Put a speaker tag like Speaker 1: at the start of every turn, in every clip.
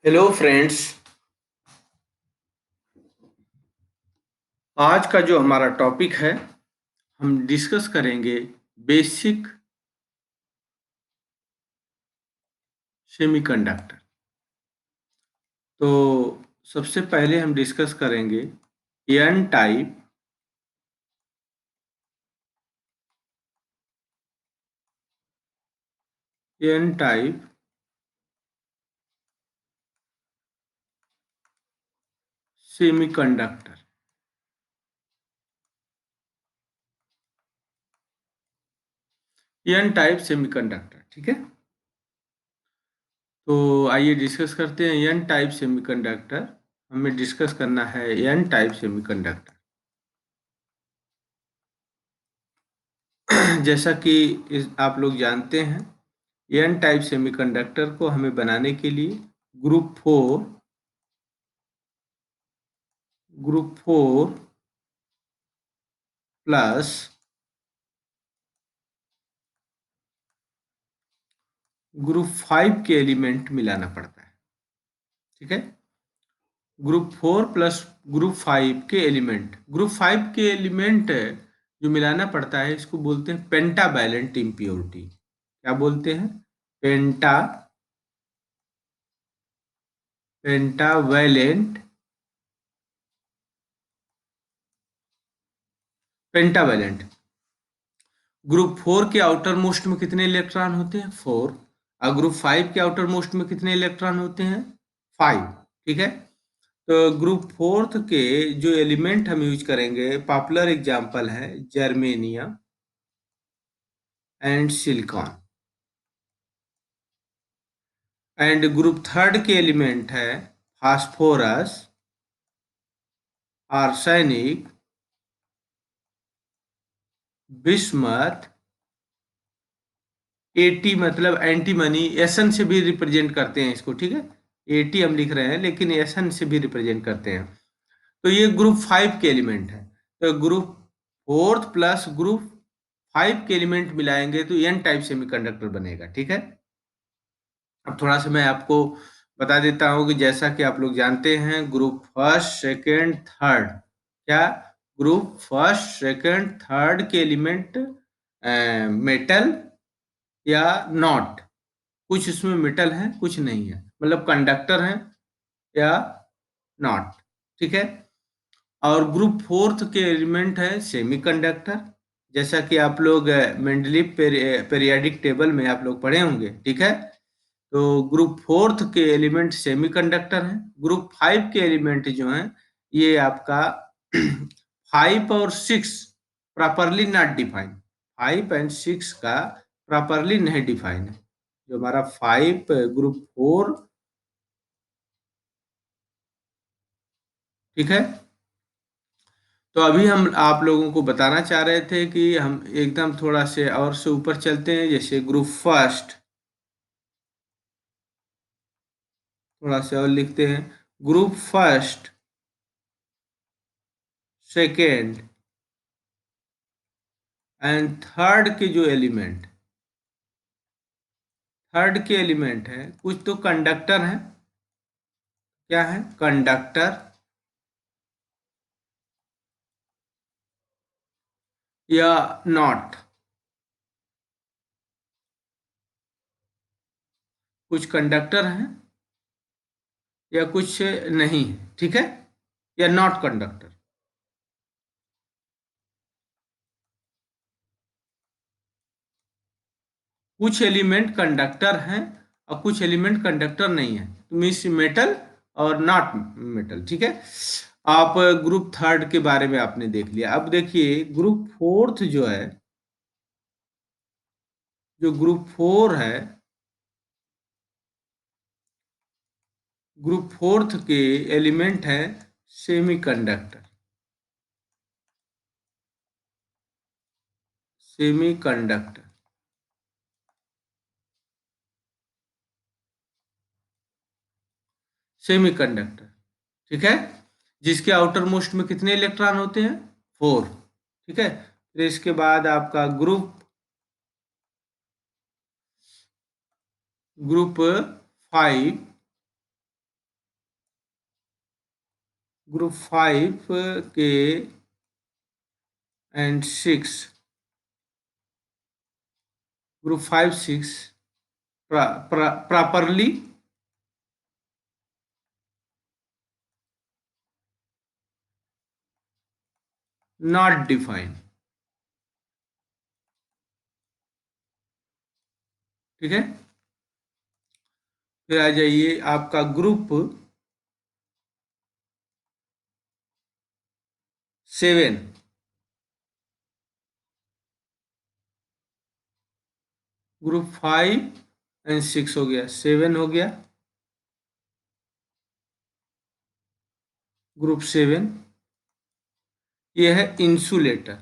Speaker 1: Hello friends. आज का जो हमारा टॉपिक है, हम डिस्कस करेंगे बेसिक सेमीकंडक्टर। तो सबसे पहले हम डिस्कस करेंगे N type N type semiconductor. N type semiconductor, ठीक है। तो आइए डिस्कस करते हैं एन टाइप सेमीकंडक्टर। हमें डिस्कस करना है एन टाइप सेमीकंडक्टर। जैसा कि आप लोग जानते हैं, एन टाइप सेमीकंडक्टर को हमें बनाने के लिए ग्रुप 4 प्लस ग्रुप 5 के एलिमेंट मिलाना पड़ता है, ठीक है। ग्रुप 4 प्लस ग्रुप 5 के एलिमेंट जो मिलाना पड़ता है, इसको बोलते हैं पेंटावैलेंट इम्प्योरिटी। क्या बोलते हैं? Pentavalent pentavalent. ग्रुप 4 के आउटर मोस्ट में कितने इलेक्ट्रॉन होते हैं? 4। और ग्रुप 5 के आउटर मोस्ट में कितने इलेक्ट्रॉन होते हैं? 5, ठीक है। तो ग्रुप 4 के जो एलिमेंट हम यूज करेंगे, पॉपुलर एग्जांपल है germanium and silicon. And group 3 के एलिमेंट है फास्फोरस, आर्सेनिक, बिस्मथ। एटी मतलब एंटीमनी, एसन से भी रिप्रेजेंट करते हैं इसको, ठीक है। एटी हम लिख रहे हैं लेकिन एसन से भी रिप्रेजेंट करते हैं। तो ये ग्रुप 5 के एलिमेंट है। तो ग्रुप 4 प्लस ग्रुप 5 के एलिमेंट मिलाएंगे तो एन टाइप सेमीकंडक्टर बनेगा, ठीक है। अब थोड़ा सा मैं आपको बता देता हूँ कि जैसा कि आप लोग जानते हैं, ग्रुप फर्स्ट सेकंड थर्ड, क्या ग्रुप फर्स्ट सेकंड थर्ड के एलिमेंट मेटल या नॉट, कुछ इसमें मेटल है कुछ नहीं है, मतलब कंडक्टर है या नॉट, ठीक है। और ग्रुप 4 के एलिमेंट है सेमीकंडक्टर, जैसा कि आप लोग मेंडलीव पीरियोडिक टेबल में आप लोग पढ़े होंगे, ठीक है। तो ग्रुप 4 के एलिमेंट सेमीकंडक्टर हैं। ग्रुप 5 के एलिमेंट जो हैं, ये आपका 5 और 6 प्रॉपरली नॉट डिफाइन। 5 एंड 6 का प्रॉपरली नहीं डिफाइन है। जो हमारा 5 ग्रुप 4, ठीक है। तो अभी हम आप लोगों को बताना चाह रहे थे कि हम एकदम थोड़ा से और से ऊपर चलते हैं, जैसे ग्रुप 1 थोड़ा से और लिखते हैं। ग्रुप 1 सेकेंड एंड थर्ड के एलिमेंट है, कुछ तो कंडक्टर है। क्या है? कंडक्टर या नॉट, कुछ कंडक्टर है या कुछ नहीं है, ठीक है, या नॉट कंडक्टर। कुछ एलिमेंट कंडक्टर हैं और कुछ एलिमेंट कंडक्टर नहीं है, तो मीन्स मेटल और नॉट मेटल, ठीक है। आप ग्रुप 3 के बारे में आपने देख लिया। अब देखिए ग्रुप 4 जो है, जो ग्रुप 4 है, ग्रुप 4 के एलिमेंट है सेमीकंडक्टर। सेमीकंडक्टर सेमीकंडक्टर, ठीक है। जिसके आउटर मोस्ट में कितने इलेक्ट्रॉन होते हैं? 4, ठीक है। फिर इसके बाद आपका ग्रुप 5 ग्रुप 5 के and 6, group 5 6 properly not define. ठीक है, फिर आ जाइए आपका ग्रुप 7, ग्रुप 5 एंड 6 हो गया, 7 हो गया, ग्रुप 7 ये है इंसुलेटर।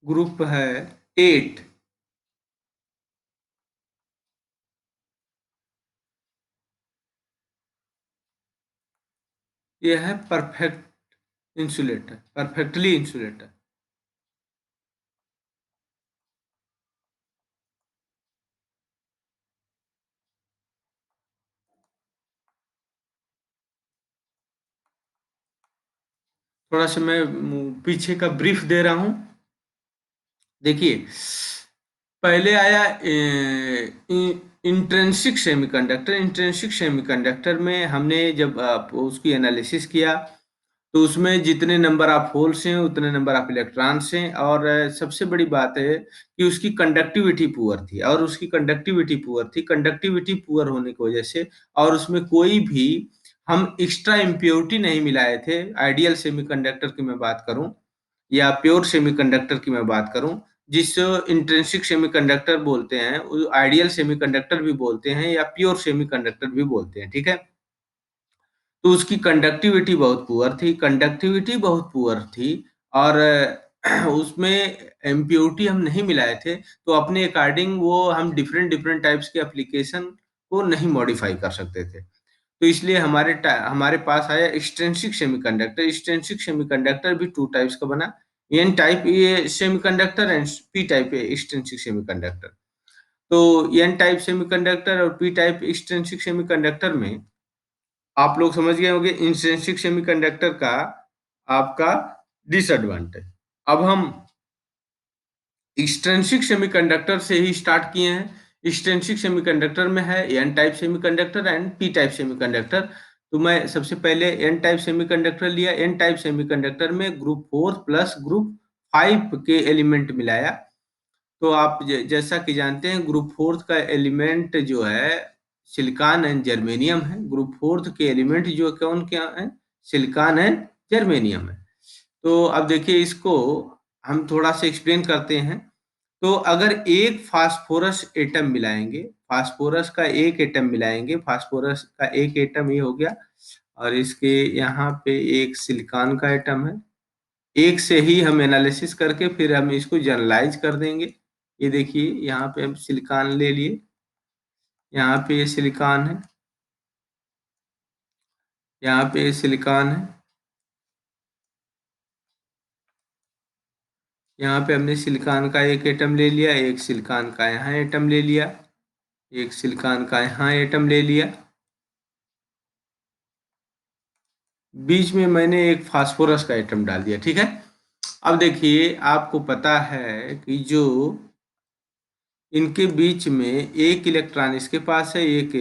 Speaker 1: ग्रुप है 8, ये है परफेक्ट इंसुलेटर, परफेक्टली इंसुलेटर। थोड़ा सा मैं पीछे का ब्रीफ दे रहा हूं। देखिए, पहले आया इंट्रिंसिक सेमीकंडक्टर। इंट्रिंसिक सेमीकंडक्टर में हमने जब उसकी एनालिसिस किया, तो उसमें जितने नंबर ऑफ होल्स हैं उतने नंबर ऑफ इलेक्ट्रॉन्स हैं, और सबसे बड़ी बात है कि उसकी कंडक्टिविटी पुअर थी, और उसकी कंडक्टिविटी पुअर थी, कंडक्टिविटी पुअर होने की वजह से, और उसमें कोई भी हम एक्स्ट्रा इम्प्योरिटी नहीं मिलाए थे। आइडियल सेमीकंडक्टर की मैं बात करूं या प्योर सेमीकंडक्टर की मैं बात करूं, जिस इंट्रिंसिक सेमीकंडक्टर बोलते हैं, आइडियल सेमीकंडक्टर भी बोलते हैं या प्योर सेमीकंडक्टर भी बोलते हैं। ठीक है, तो उसकी कंडक्टिविटी बहुत पुअर थी, कंडक्टिविटी बहुत पुअर थी, और उसमें इम्प्योरिटी हम नहीं मिलाए थे, तो अपने अकॉर्डिंग वो हम डिफरेंट डिफरेंट टाइप्स के एप्लीकेशन को नहीं मॉडिफाई कर सकते थे। तो इसलिए हमारे पास आया एक्सट्रिंसिक सेमीकंडक्टर। एक्सट्रिंसिक सेमीकंडक्टर भी टू टाइप्स का बना, एन टाइप ये semiconductor and P type extrinsic semiconductor. तो एन टाइप सेमीकंडक्टर और पी टाइप एक्सट्रिंसिक सेमीकंडक्टर में आप लोग समझ गए होंगे इंट्रिंसिक सेमीकंडक्टर का आपका डिसएडवांटेज। अब हम एक्सट्रिंसिक सेमीकंडक्टर से ही स्टार्ट किए हैं। एक्सट्रिंसिक सेमीकंडक्टर में है N type semiconductor and P type semiconductor. तो मैं सबसे पहले एन टाइप सेमीकंडक्टर लिया। एन टाइप सेमीकंडक्टर में ग्रुप 4 प्लस ग्रुप 5 के एलिमेंट मिलाया। तो आप जैसा कि जानते हैं, ग्रुप 4 का एलिमेंट जो है सिलिकॉन एंड जर्मेनियम है। ग्रुप 4 के एलिमेंट जो कौन क्या है, सिलिकॉन एंड जर्मेनियम है। तो अब देखिए, इसको हम थोड़ा सा एक्सप्लेन करते हैं। तो अगर एक फास्फोरस एटम मिलाएंगे, फास्फोरस का एक एटम मिलाएंगे, फास्फोरस का एक एटम ये हो गया, और इसके यहाँ पे एक सिलिकॉन का एटम है। एक से ही हम एनालिसिस करके फिर हम इसको जनरलाइज कर देंगे। ये देखिए, यहाँ पे हम सिलिकॉन ले लिए, यहाँ पे ये सिलिकॉन है, यहाँ पे ये सिलिकॉन है, यहाँ पे हमने सिलिकॉन का एक एटम ले लिया, एक सिलिकॉन का यहाँ एटम ले लिया, एक सिलिकॉन का यहाँ एटम ले लिया, बीच में मैंने एक फास्फोरस का एटम डाल दिया। ठीक है, अब देखिए, आपको पता है कि जो इनके बीच में एक इलेक्ट्रॉन इसके पास है, एक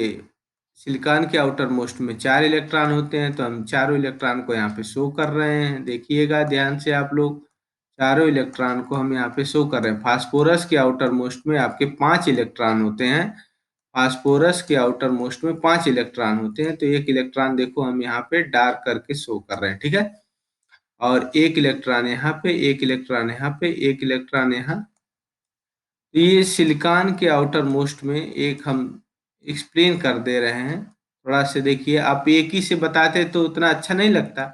Speaker 1: सिलिकॉन के आउटर मोस्ट में 4 इलेक्ट्रॉन होते हैं, तो हम चारों इलेक्ट्रॉन को यहाँ पे शो कर रहे हैं। देखिएगा ध्यान से आप लोग, चारों इलेक्ट्रॉन को हम यहाँ पे शो कर रहे हैं। फास्फोरस के आउटर मोस्ट में आपके 5 इलेक्ट्रॉन होते हैं, फास्फोरस के आउटर मोस्ट में 5 इलेक्ट्रॉन होते हैं, तो एक इलेक्ट्रॉन देखो हम यहाँ पे डार्क करके शो कर रहे हैं। ठीक है, और एक इलेक्ट्रॉन यहाँ पे, एक इलेक्ट्रॉन यहाँ पे, एक इलेक्ट्रॉन यहाँ। तो ये सिलिकॉन के आउटर मोस्ट में एक हम एक्सप्लेन कर दे रहे हैं। थोड़ा से देखिए, आप एक ही से बताते तो उतना अच्छा नहीं लगता,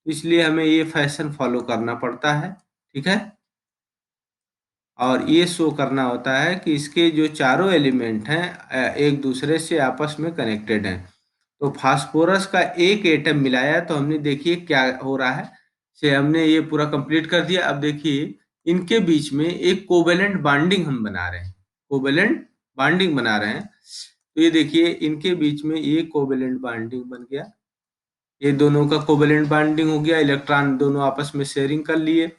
Speaker 1: इसलिए हमें ये फैशन फॉलो करना पड़ता है। ठीक है, और ये शो करना होता है कि इसके जो चारों एलिमेंट हैं एक दूसरे से आपस में कनेक्टेड हैं। तो फास्फोरस का एक एटम मिलाया तो हमने देखिए क्या हो रहा है, से हमने ये पूरा कंप्लीट कर दिया। अब देखिए, इनके बीच में एक कोवेलेंट बॉन्डिंग हम बना रहे हैं, कोवेलेंट बॉन्डिंग बना रहे हैं। तो ये देखिए इनके बीच में ये कोवेलेंट बॉन्डिंग बन गया, ये दोनों का कोवेलेंट बॉन्डिंग हो गया, इलेक्ट्रॉन दोनों आपस में शेयरिंग कर लिए।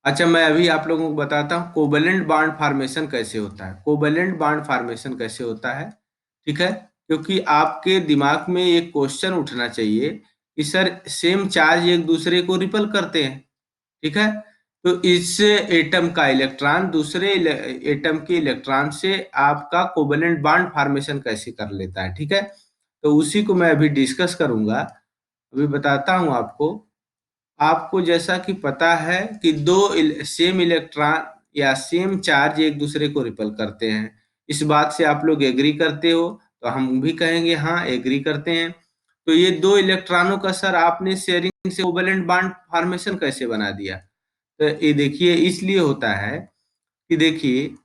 Speaker 1: अच्छा, मैं अभी आप लोगों को बताता हूँ कोवेलेंट बॉन्ड फॉर्मेशन कैसे होता है। कोवेलेंट बॉन्ड फॉर्मेशन कैसे होता है, ठीक है, क्योंकि आपके दिमाग में एक क्वेश्चन उठना चाहिए कि सर सेम चार्ज एक दूसरे को रिपल करते हैं, ठीक है, तो इस एटम का इलेक्ट्रॉन दूसरे एटम के इलेक्ट्रॉन से आपका कोवेलेंट बॉन्ड फॉर्मेशन कैसे कर लेता है, ठीक है। तो उसी को मैं अभी डिस्कस करूंगा, अभी बताता हूं आपको। आपको जैसा कि पता है कि सेम इलेक्ट्रॉन या सेम चार्ज एक दूसरे को रिपल करते हैं, इस बात से आप लोग एग्री करते हो, तो हम भी कहेंगे हाँ एग्री करते हैं। तो ये दो इलेक्ट्रॉनों का सर आपने शेयरिंग से कोवेलेंट बॉन्ड फॉर्मेशन कैसे बना दिया, तो ये देखिए इसलिए होता है कि देखिए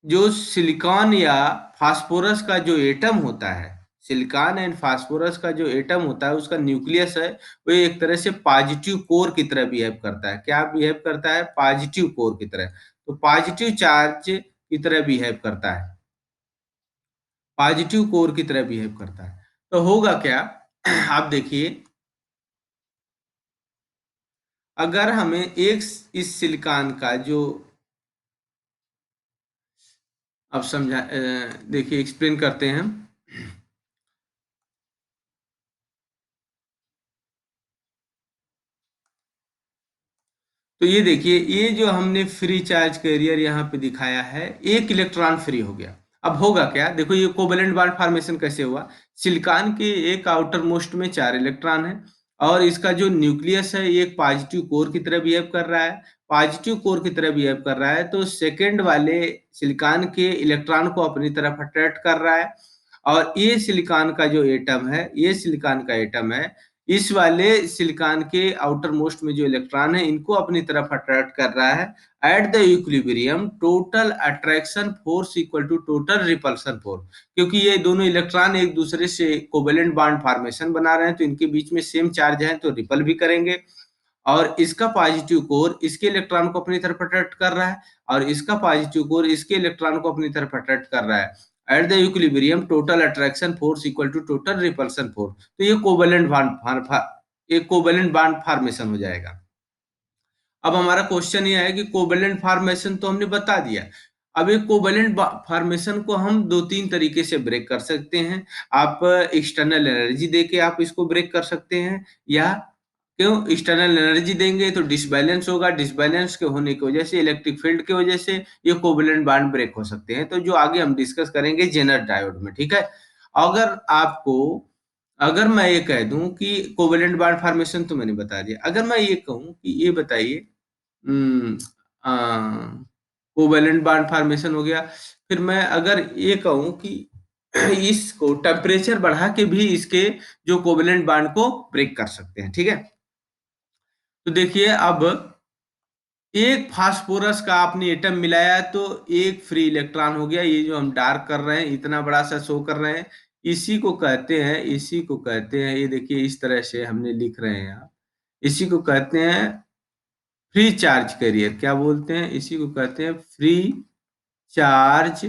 Speaker 1: जो सिलिकॉन या फास्फोरस का जो एटम होता है, सिलिकॉन एंड फास्फोरस का जो एटम होता है उसका न्यूक्लियस है, वो एक तरह से पॉजिटिव कोर की तरह बिहेव करता है। क्या बिहेव करता है? पॉजिटिव कोर की तरह। तो पॉजिटिव चार्ज की तरह बिहेव करता है, पॉजिटिव कोर की तरह बिहेव करता है। तो होगा क्या आप देखिए, अगर हमें एक इस सिलिकॉन का जो, अब समझा देखिए एक्सप्लेन करते हैं हम। तो ये देखिए ये जो हमने फ्री चार्ज कैरियर यहाँ पे दिखाया है, एक इलेक्ट्रॉन फ्री हो गया। अब होगा क्या, देखो ये कोवेलेंट बॉन्ड फॉर्मेशन कैसे हुआ। सिलिकॉन के एक आउटर मोस्ट में 4 इलेक्ट्रॉन है, और इसका जो न्यूक्लियस है ये एक पॉजिटिव कोर की तरह बिहेव कर रहा है, पॉजिटिव कोर की तरह बिहेव कर रहा है। तो सेकेंड वाले सिलिकॉन के इलेक्ट्रॉन को अपनी तरफ अट्रैक्ट कर रहा है, और ये सिलिकॉन का जो एटम है, ये सिलिकॉन का एटम है, इस वाले सिलिकॉन के आउटर मोस्ट में जो इलेक्ट्रॉन है इनको अपनी तरफ अट्रैक्ट कर रहा है। At the equilibrium total attraction force equal to total repulsion force, क्योंकि ये दोनों इलेक्ट्रॉन एक दूसरे से कोवेलेंट बॉन्ड फॉर्मेशन बना रहे हैं, तो इनके बीच में सेम चार्ज है तो रिपल भी करेंगे। और इसका पॉजिटिव कोर इसके इलेक्ट्रॉन को अपनी तरफ अट्रैक्ट कर रहा है, और इसका पॉजिटिव कोर इसके इलेक्ट्रॉन को अपनी तरफ अट्रैक्ट कर रहा है। At the equilibrium total attraction force equal to total repulsion force. तो ये कोवेलेंट बॉन्ड फॉर्मेशन हो जाएगा। अब हमारा क्वेश्चन ये है कि कोवेलेंट फॉर्मेशन तो हमने बता दिया। अब एक कोवेलेंट फॉर्मेशन को हम दो तीन तरीके से ब्रेक कर सकते हैं। आप एक्सटर्नल एनर्जी देके आप इसको ब्रेक कर सकते हैं, या क्यों एक्सटर्नल एनर्जी देंगे तो डिसबैलेंस होगा, डिसबैलेंस के होने की वजह से इलेक्ट्रिक फील्ड की वजह से ये कोवेलेंट बॉन्ड ब्रेक हो सकते हैं। तो जो आगे हम डिस्कस करेंगे जेनर डायोड में, ठीक है। अगर आपको, अगर मैं ये कह दूं कि कोवेलेंट बॉन्ड फॉर्मेशन तो मैंने बता दिया, अगर मैं ये कहूं कि ये बताइए कोवेलेंट बॉन्ड फॉर्मेशन हो गया, फिर मैं अगर ये कहूं कि इसको टेम्परेचर बढ़ा के भी इसके जो कोवेलेंट बॉन्ड को ब्रेक कर सकते हैं, ठीक है। तो देखिए अब एक फास्फोरस का आपने एटम मिलाया तो एक फ्री इलेक्ट्रॉन हो गया। ये जो हम डार्क कर रहे हैं इतना बड़ा सा शो कर रहे हैं, इसी को कहते हैं, इसी को कहते हैं, ये देखिए इस तरह से हमने लिख रहे हैं यहाँ, इसी को कहते हैं फ्री चार्ज कैरियर। क्या बोलते हैं? इसी को कहते हैं फ्री चार्ज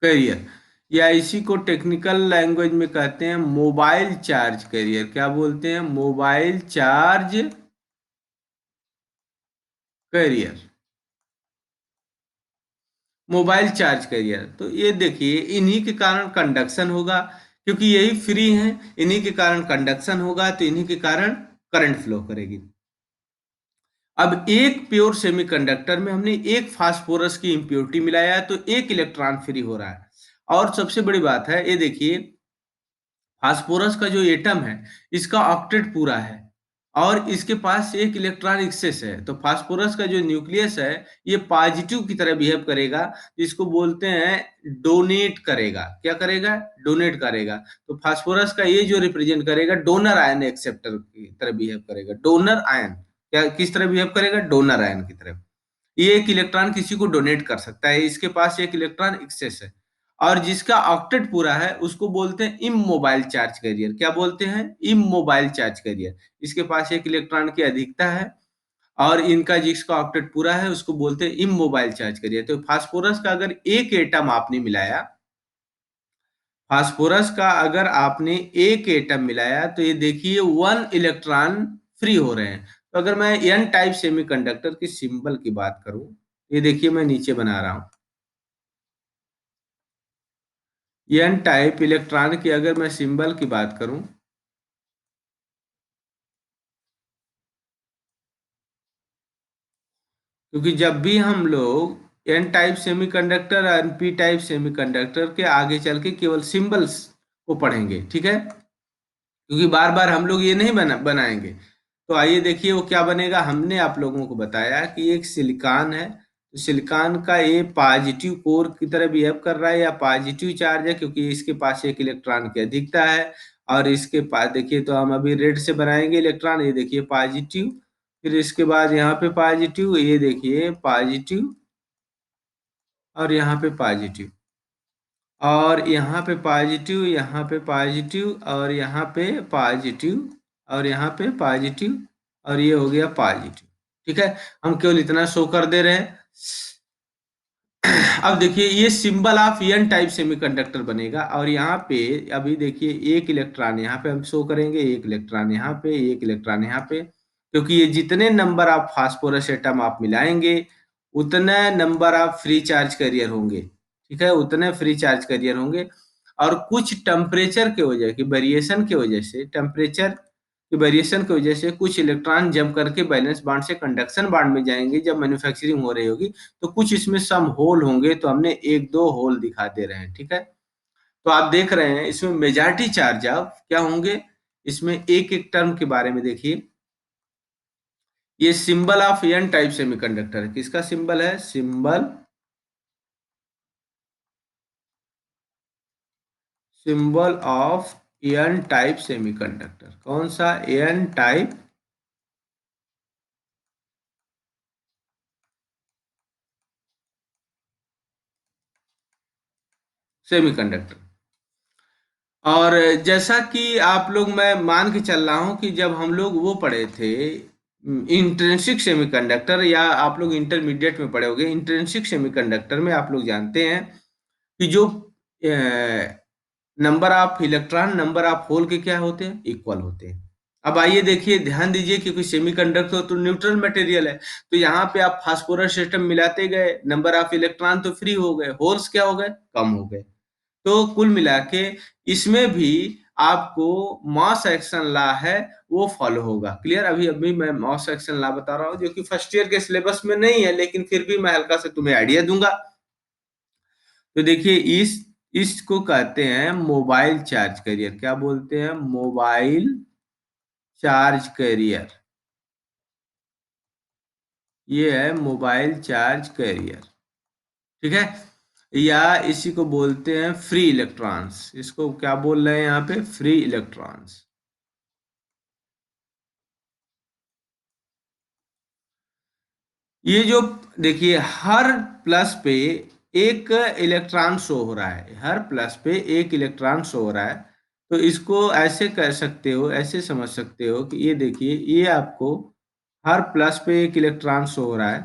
Speaker 1: कैरियर, या इसी को टेक्निकल लैंग्वेज में कहते हैं मोबाइल चार्ज कैरियर। क्या बोलते हैं? Mobile charge carrier, mobile charge carrier. तो ये देखिए इन्हीं के कारण कंडक्शन होगा, क्योंकि यही फ्री है, इन्हीं के कारण कंडक्शन होगा, तो इन्हीं के कारण करंट फ्लो करेगी। अब एक प्योर सेमीकंडक्टर में हमने एक फास्फोरस की इम्प्योरिटी मिलाया है, तो एक इलेक्ट्रॉन फ्री हो रहा है। और सबसे बड़ी बात है ये देखिए, फास्फोरस का जो एटम है इसका ऑक्टेट पूरा है, और इसके पास एक इलेक्ट्रॉन एक्सेस है। तो फास्फोरस का जो न्यूक्लियस है ये पॉजिटिव की तरह बिहेव करेगा, इसको बोलते हैं डोनेट करेगा। क्या करेगा? डोनेट करेगा। तो फास्फोरस का ये जो रिप्रेजेंट करेगा डोनर आयन एक्सेप्टर की तरह बिहेव करेगा, डोनर आयन। क्या किस तरह बिहेव करेगा? डोनर आयन की तरह। ये एक इलेक्ट्रॉन किसी को डोनेट कर सकता है, इसके पास एक इलेक्ट्रॉन एक्सेस है। और जिसका ऑक्टेट पूरा है उसको बोलते हैं इमोबाइल चार्ज कैरियर। क्या बोलते हैं? Immobile charge carrier. इसके पास एक इलेक्ट्रॉन की अधिकता है और इनका जिसका ऑक्टेट पूरा है उसको बोलते हैं इमोबाइल चार्ज कैरियर। तो फास्फोरस का अगर एक एटम आपने मिलाया, फास्फोरस का अगर आपने एक एटम मिलाया तो ये देखिए 1 इलेक्ट्रॉन फ्री हो रहे हैं। तो अगर मैं एन टाइप सेमीकंडक्टर की सिंबल की बात करूं, ये देखिए मैं नीचे बना रहा हूं। एन टाइप इलेक्ट्रॉन की अगर मैं सिंबल की बात करूं, क्योंकि जब भी हम लोग एन टाइप सेमीकंडक्टर और पी टाइप सेमीकंडक्टर के आगे चल के केवल सिंबल्स को पढ़ेंगे, ठीक है, क्योंकि बार बार हम लोग ये नहीं बनाएंगे। तो आइए देखिए वो क्या बनेगा। हमने आप लोगों को बताया कि एक सिलिकॉन है, तो सिलिकॉन का ये पॉजिटिव कोर की तरह बिहेव कर रहा है या पॉजिटिव चार्ज है, क्योंकि इसके पास एक इलेक्ट्रॉन की अधिकता है। और इसके पास देखिए, तो हम अभी रेड से बनाएंगे इलेक्ट्रॉन, ये देखिए पॉजिटिव, फिर इसके बाद यहाँ पे पॉजिटिव, ये देखिए पॉजिटिव, और यहाँ पे पॉजिटिव, और यहाँ पे पॉजिटिव, यहाँ पे पॉजिटिव, और यहाँ पे पॉजिटिव, और यहाँ पे पॉजिटिव, और ये हो गया पॉजिटिव। ठीक है, हम केवल इतना शो कर दे रहे हैं। अब देखिए ये symbol of N type semiconductor बनेगा, और यहाँ पे अभी देखिए एक इलेक्ट्रॉन यहाँ पे हम शो करेंगे, एक इलेक्ट्रॉन यहाँ पे, एक इलेक्ट्रॉन यहाँ पे, क्योंकि ये जितने नंबर ऑफ फास्फोरस एटम आप मिलाएंगे उतने number of free charge carrier होंगे। ठीक है, उतने फ्री चार्ज कैरियर होंगे। और कुछ टेम्परेचर के वजह की वेरिएशन की वजह से, टेम्परेचर की वेरिएशन की वजह से कुछ इलेक्ट्रॉन जंप करके बैलेंस बॉन्ड से कंडक्शन बॉन्ड में जाएंगे जब मैन्युफैक्चरिंग हो रही होगी। तो कुछ इसमें सम होल होंगे, तो हमने एक दो होल दिखा दे रहे हैं। ठीक है, तो आप देख रहे हैं इसमें मेजॉरिटी चार्ज अब क्या होंगे, इसमें एक एक टर्म के बारे में देखिए। ये symbol of N type semiconductor है, किसका सिंबल है? Symbol of N type semiconductor. कौन सा? N type semiconductor. और जैसा कि आप लोग, मैं मान के चल रहा हूं कि जब हम लोग वो पढ़े थे इंट्रिंसिक सेमीकंडक्टर, या आप लोग इंटरमीडिएट में पढ़े होंगे इंट्रिंसिक सेमीकंडक्टर में, आप लोग जानते हैं कि जो number of electron number of hole के क्या होते हैं? इक्वल होते हैं। अब आइए देखिए, ध्यान दीजिए, क्योंकि सेमीकंडक्टर तो न्यूट्रल मटेरियल है, तो यहाँ पे आप फास्फोरस सिस्टम मिलाते गए, नंबर ऑफ इलेक्ट्रॉन तो फ्री हो गए, होल्स क्या हो गए? कम हो गए। तो कुल मिला के इसमें भी आपको मॉस एक्शन लॉ है वो फॉलो होगा। क्लियर? अभी अभी मैं मॉस एक्शन लॉ बता रहा हूँ, जो कि फर्स्ट ईयर के सिलेबस में नहीं है, लेकिन फिर भी मैं हल्का से तुम्हें आइडिया दूंगा। तो देखिए इसको कहते हैं मोबाइल चार्ज कैरियर। क्या बोलते हैं? Mobile charge carrier. ये है मोबाइल चार्ज कैरियर। ठीक है, या इसी को बोलते हैं फ्री इलेक्ट्रॉन्स। इसको क्या बोल रहे हैं यहाँ पे? Free electrons. ये जो देखिए हर प्लस पे एक इलेक्ट्रॉन शो हो रहा है, हर प्लस पे एक इलेक्ट्रॉन शो हो रहा है। तो इसको ऐसे कर सकते हो, ऐसे समझ सकते हो कि ये देखिए, ये आपको हर प्लस पे एक इलेक्ट्रॉन शो हो रहा है।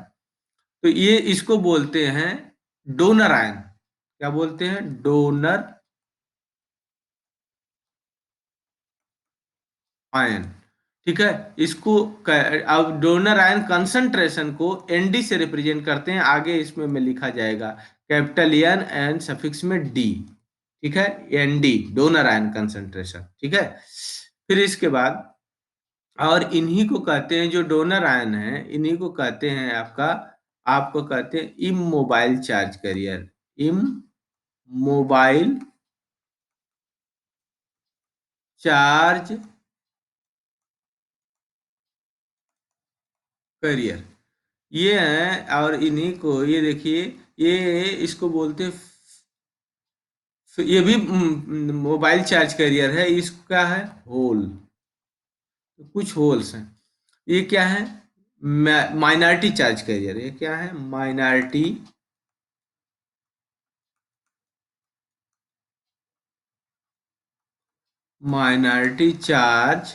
Speaker 1: तो ये इसको बोलते हैं डोनर आयन। क्या बोलते हैं? Donor ion. ठीक है, इसको अब डोनर आयन कंसंट्रेशन को एनडी से रिप्रेजेंट करते हैं। आगे इसमें में लिखा जाएगा कैपिटल एन एंड सफिक्स में डी। ठीक है, एनडी डोनर आयन कंसंट्रेशन। ठीक है, फिर इसके बाद, और इन्हीं को कहते हैं, जो डोनर आयन है इन्हीं को कहते हैं आपका, आपको कहते हैं immobile charge carrier. Immobile charge carrier ये है। और इन्हीं को ये देखिए, ये इसको बोलते हैं ये भी मोबाइल चार्ज कैरियर है। इसका है होल, तो कुछ होल्स हैं। ये क्या है? Minority charge carrier. ये क्या है? माइनॉरिटी माइनॉरिटी चार्ज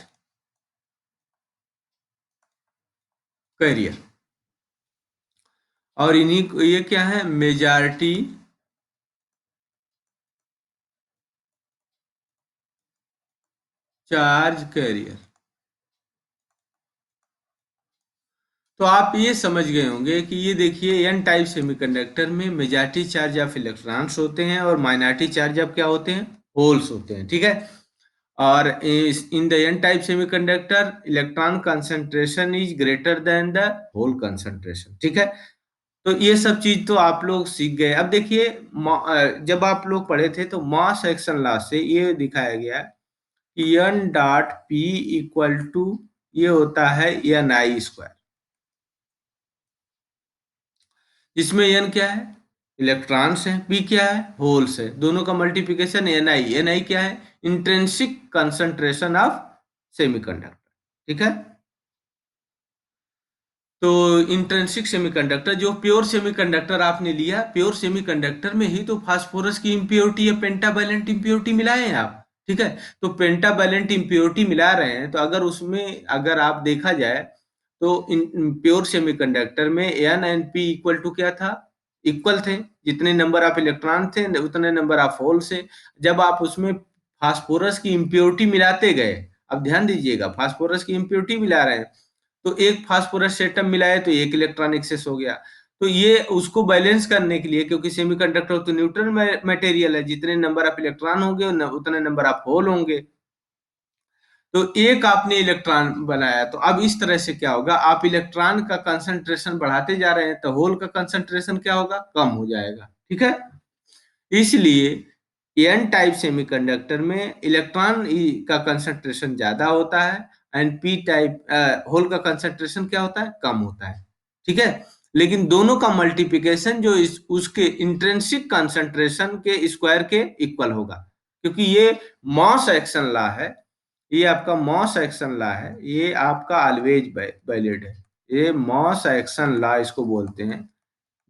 Speaker 1: कैरियर, और इन्हीं को ये क्या है, मेजॉरिटी चार्ज कैरियर। तो आप ये समझ गए होंगे कि ये देखिए एन टाइप सेमीकंडक्टर में मेजॉरिटी चार्ज ऑफ इलेक्ट्रॉन्स होते हैं और माइनॉरिटी चार्ज ऑफ क्या होते हैं, होल्स होते हैं, ठीक है। और in the N type semiconductor electron concentration is greater than the hole concentration, ठीक है। तो ये सब चीज तो आप लोग सीख गए। अब देखिए जब आप लोग पढ़े थे तो मॉस एक्शन लॉ से ये दिखाया गया कि N dot P equal to ये होता है एन आई स्क्वायर, जिसमें एन क्या है, इलेक्ट्रॉन्स है, पी क्या है, होल्स है, दोनों का मल्टीप्लिकेशन एन आई क्या है, इंट्रिंसिक कंसंट्रेशन ऑफ सेमीकंडक्टर, ठीक है। तो इंट्रिंसिक सेमीकंडक्टर जो प्योर सेमीकंडक्टर आपने लिया, प्योर सेमीकंडक्टर में ही तो फास्फोरस की इम्प्योरिटी या पेंटावैलेंट इम्प्योरिटी मिलाए हैं आप, ठीक है। तो पेंटावैलेंट इम्प्योरिटी मिला रहे हैं, तो अगर उसमें अगर आप देखा जाए तो प्योर सेमीकंडक्टर में N and P equal to क्या था, इक्वल थे, जितने नंबर ऑफ इलेक्ट्रॉन थे उतने नंबर ऑफ होल से। जब आप उसमें फास्फोरस की इम्प्योरिटी मिलाते गए, अब ध्यान दीजिएगा फास्फोरस की इम्प्योरिटी मिला रहे हैं, तो एक फास्फोरस एटम मिलाया तो एक इलेक्ट्रॉन एक्सेस हो गया। तो ये उसको बैलेंस करने के लिए, क्योंकि सेमीकंडक्टर तो न्यूट्रल मटेरियल है, जितने नंबर ऑफ इलेक्ट्रॉन होंगे उतने नंबर ऑफ होल होंगे। तो एक आपने इलेक्ट्रॉन बनाया, तो अब इस तरह से क्या होगा, आप इलेक्ट्रॉन का कंसंट्रेशन बढ़ाते जा रहे हैं तो होल का कंसंट्रेशन क्या होगा, कम हो जाएगा, ठीक है। इसलिए एन टाइप सेमीकंडक्टर में इलेक्ट्रॉन का कंसंट्रेशन ज्यादा होता है एंड पी टाइप होल का कंसंट्रेशन क्या होता है, कम होता है, ठीक है। लेकिन दोनों का मल्टीप्लिकेशन जो उसके इंट्रिंसिक कंसंट्रेशन के स्क्वायर के इक्वल होगा, क्योंकि ये मॉस एक्शन लॉ है, ये आपका मॉस एक्शन लॉ है, ये आपका ऑलवेज वैलिड है। ये मॉस एक्शन लॉ इसको बोलते हैं,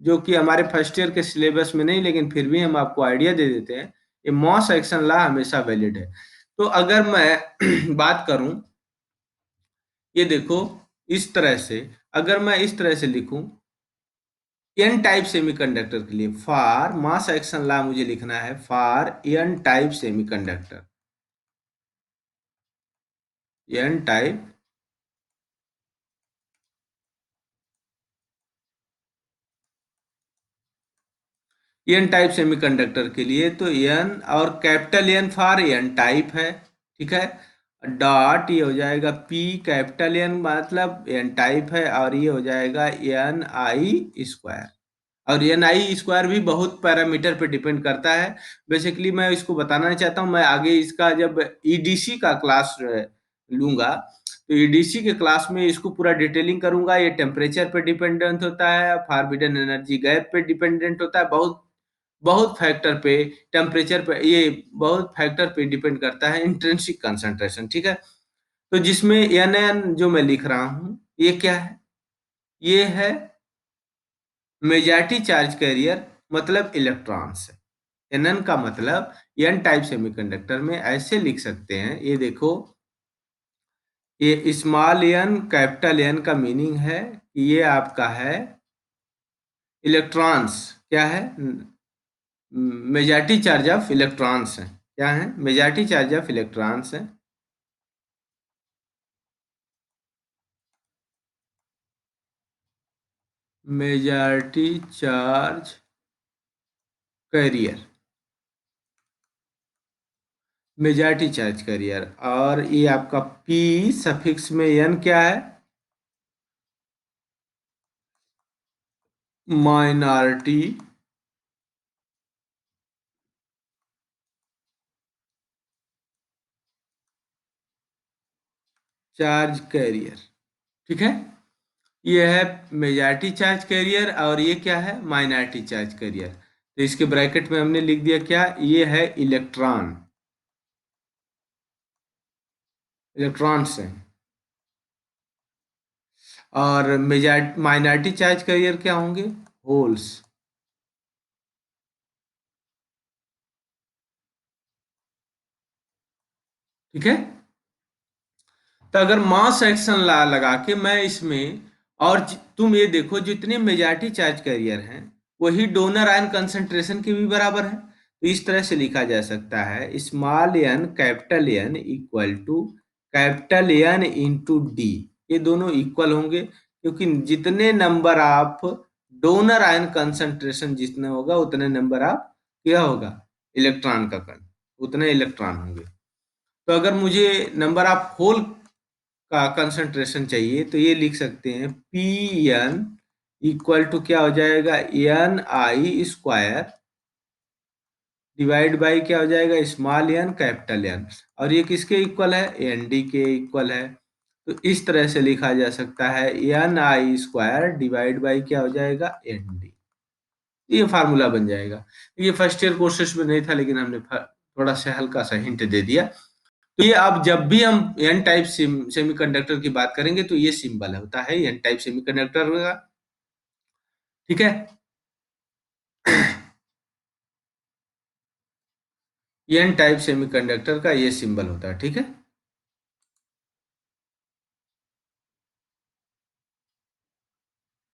Speaker 1: जो कि हमारे फर्स्ट ईयर के सिलेबस में नहीं, लेकिन फिर भी हम आपको आइडिया दे देते हैं। ये मॉस एक्शन लॉ हमेशा वैलिड है। तो अगर मैं बात करूं, ये देखो इस तरह से, अगर मैं इस तरह से लिखूं एन टाइप सेमीकंडक्टर के लिए, फॉर मास एक्शन लॉ मुझे लिखना है for N type semiconductor, N type N type semiconductor के लिए, तो एन और capital N for N type है, ठीक है। डॉट ये हो जाएगा पी कैपिटल एन मतलब एन टाइप है, और ये हो जाएगा एन आई स्क्वायर। और एन आई स्क्वायर भी बहुत पैरामीटर पे डिपेंड करता है। बेसिकली मैं इसको बताना चाहता हूँ, मैं आगे इसका जब ईडीसी का क्लास लूंगा तो ईडीसी के क्लास में इसको पूरा डिटेलिंग करूंगा। ये टेम्परेचर पे डिपेंडेंट होता है, फॉरबिडन एनर्जी गैप पे डिपेंडेंट होता है, बहुत बहुत फैक्टर पे, टेम्परेचर पे, ये बहुत फैक्टर पे डिपेंड करता है इंट्रिंसिक कंसंट्रेशन, ठीक है। तो जिसमें एन एन जो मैं लिख रहा हूं ये क्या है, ये है मेजॉरिटी चार्ज कैरियर, मतलब इलेक्ट्रॉन्स है। एन का मतलब एन टाइप सेमीकंडक्टर में ऐसे लिख सकते हैं, ये देखो, ये स्मॉल एन कैपिटल एन का मीनिंग है कि ये आपका है इलेक्ट्रॉन्स, क्या है, मेजॉरिटी चार्ज ऑफ इलेक्ट्रॉन्स है, क्या है, मेजॉरिटी चार्ज ऑफ इलेक्ट्रॉन्स है। Majority charge carrier, majority charge carrier, और ये आपका पी सफिक्स में एन क्या है, माइनॉरिटी चार्ज कैरियर, ठीक है। ये है मेजॉरिटी चार्ज कैरियर और ये क्या है, माइनॉरिटी चार्ज कैरियर। तो इसके ब्रैकेट में हमने लिख दिया क्या, ये है इलेक्ट्रॉन, इलेक्ट्रॉन्स हैं। और मेजॉरिटी माइनॉरिटी चार्ज कैरियर क्या होंगे, होल्स। ठीक है। तो अगर मास एक्शन ला लगा के मैं इसमें, और तुम ये देखो जितने मेजॉरिटी चार्ज कैरियर हैं वही डोनर आयन कंसंट्रेशन के भी बराबर है। तो इस तरह से लिखा जा सकता है small n capital N equal to capital N into D. ये दोनों इक्वल होंगे क्योंकि जितने नंबर आप डोनर आयन कंसंट्रेशन जितना होगा उतने नंबर आप क्या होगा इलेक्ट्रॉन का कण, उतने इलेक्ट्रॉन होंगे। तो अगर मुझे नंबर ऑफ होल का कंसंट्रेशन चाहिए तो ये लिख सकते हैं पी एन इक्वल टू क्या हो जाएगा N I square divide by क्या हो जाएगा स्मॉल एन कैपिटल एन, और ये किसके इक्वल है एन डी के इक्वल है। तो इस तरह से लिखा जा सकता है N I square divide by क्या हो जाएगा एन डी। ये फार्मूला बन जाएगा। ये फर्स्ट ईयर कोर्सेज में नहीं था लेकिन हमने थोड़ा सा हल्का सा हिंट दे दिया। तो ये अब जब भी हम एन टाइप सेमीकंडक्टर की बात करेंगे तो ये सिंबल होता है एन टाइप सेमीकंडक्टर का। ठीक है। एन टाइप सेमीकंडक्टर का ये सिंबल होता है। ठीक है।